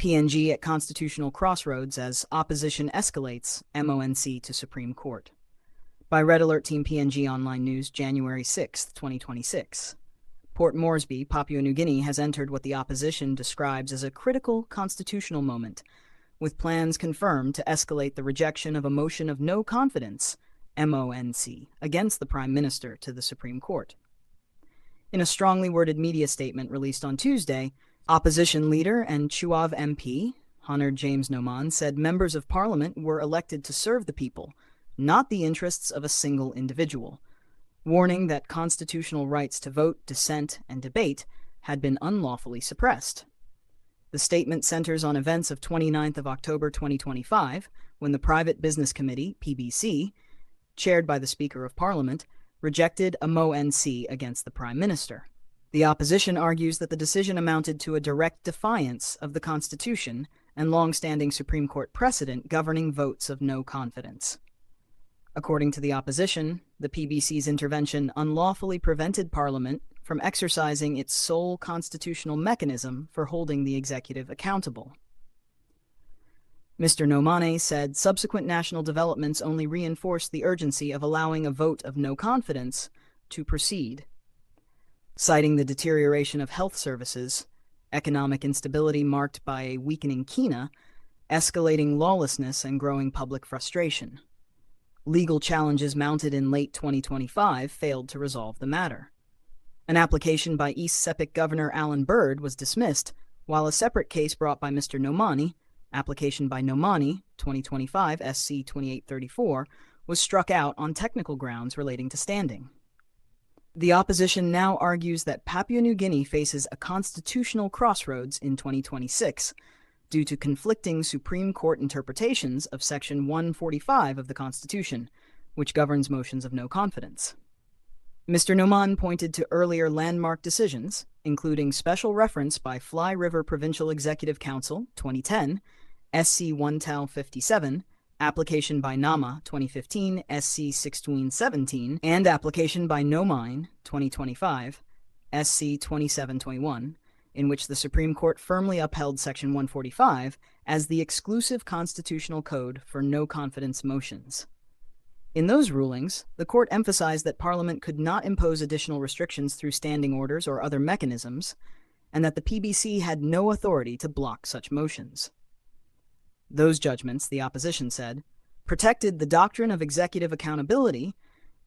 PNG at constitutional crossroads as opposition escalates MONC to Supreme Court. By Red Alert Team PNG Online News, January 6, 2026. Port Moresby, Papua New Guinea, has entered what the opposition describes as a critical constitutional moment, with plans confirmed to escalate the rejection of a motion of no confidence, MONC, against the Prime Minister to the Supreme Court. In a strongly worded media statement released on Tuesday, opposition leader and Chuave MP, Honoured James Nomane, said members of Parliament were elected to serve the people, not the interests of a single individual, warning that constitutional rights to vote, dissent, and debate had been unlawfully suppressed. The statement centers on events of 29th of October 2025, when the Private Business Committee, PBC, chaired by the Speaker of Parliament, rejected a MONC against the Prime Minister. The opposition argues that the decision amounted to a direct defiance of the Constitution and long-standing Supreme Court precedent governing votes of no confidence. According to the opposition, the PBC's intervention unlawfully prevented Parliament from exercising its sole constitutional mechanism for holding the executive accountable. Mr. Nomane said subsequent national developments only reinforced the urgency of allowing a vote of no confidence to proceed. Citing the deterioration of health services, economic instability marked by a weakening kina, escalating lawlessness, and growing public frustration. Legal challenges mounted in late 2025 failed to resolve the matter. An application by East Sepik Governor Alan Bird was dismissed, while a separate case brought by Mr. Nomane, application by Nomane, 2025 SC 2834, was struck out on technical grounds relating to standing. The opposition now argues that Papua New Guinea faces a constitutional crossroads in 2026 due to conflicting Supreme Court interpretations of Section 145 of the Constitution, which governs motions of no confidence. Mr. Nomane pointed to earlier landmark decisions, including special reference by Fly River Provincial Executive Council, 2010, SC 1 57, application by NAMA, 2015, SC 1617, and application by Nomane, 2025, SC 2721, in which the Supreme Court firmly upheld Section 145 as the exclusive constitutional code for no-confidence motions. In those rulings, the Court emphasized that Parliament could not impose additional restrictions through standing orders or other mechanisms, and that the PBC had no authority to block such motions. Those judgments, the opposition said, protected the doctrine of executive accountability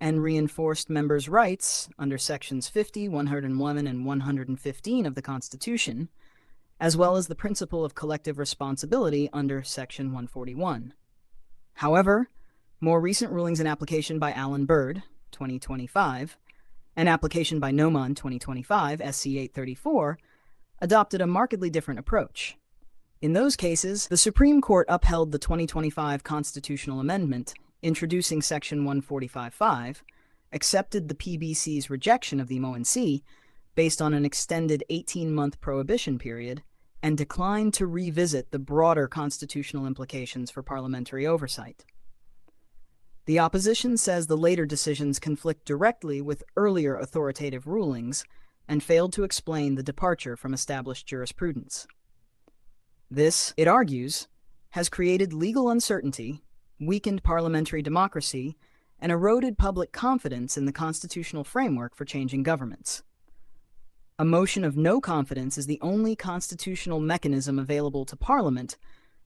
and reinforced members' rights under Sections 50, 111, and 115 of the Constitution, as well as the principle of collective responsibility under Section 141. However, more recent rulings in application by Alan Bird, 2025, and application by Nomane, 2025, SC 834, adopted a markedly different approach. In those cases, the Supreme Court upheld the 2025 constitutional amendment introducing Section 145.5, accepted the PBC's rejection of the MONC based on an extended 18-month prohibition period, and declined to revisit the broader constitutional implications for parliamentary oversight. The opposition says the later decisions conflict directly with earlier authoritative rulings and failed to explain the departure from established jurisprudence. This, it argues, has created legal uncertainty, weakened parliamentary democracy, and eroded public confidence in the constitutional framework for changing governments. A motion of no confidence is the only constitutional mechanism available to Parliament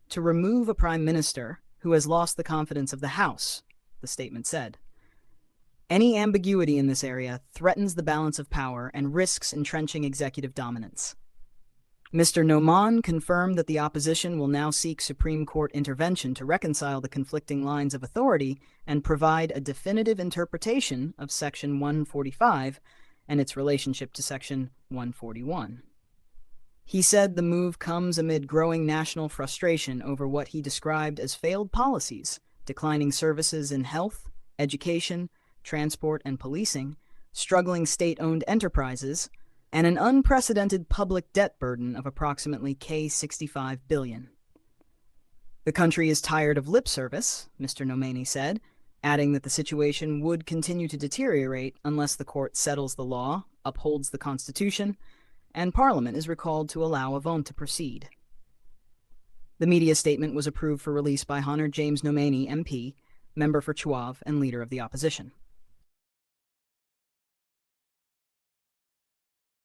to remove a Prime Minister who has lost the confidence of the House, the statement said. Any ambiguity in this area threatens the balance of power and risks entrenching executive dominance. Mr. Nomane confirmed that the opposition will now seek Supreme Court intervention to reconcile the conflicting lines of authority and provide a definitive interpretation of Section 145 and its relationship to Section 141. He said the move comes amid growing national frustration over what he described as failed policies, declining services in health, education, transport, and policing, struggling state-owned enterprises, and an unprecedented public debt burden of approximately $65 billion. The country is tired of lip service, Mr. Nomane said, adding that the situation would continue to deteriorate unless the court settles the law, upholds the Constitution, and Parliament is recalled to allow a vote to proceed. The media statement was approved for release by Honor James Nomane, MP, member for Chuave and leader of the opposition.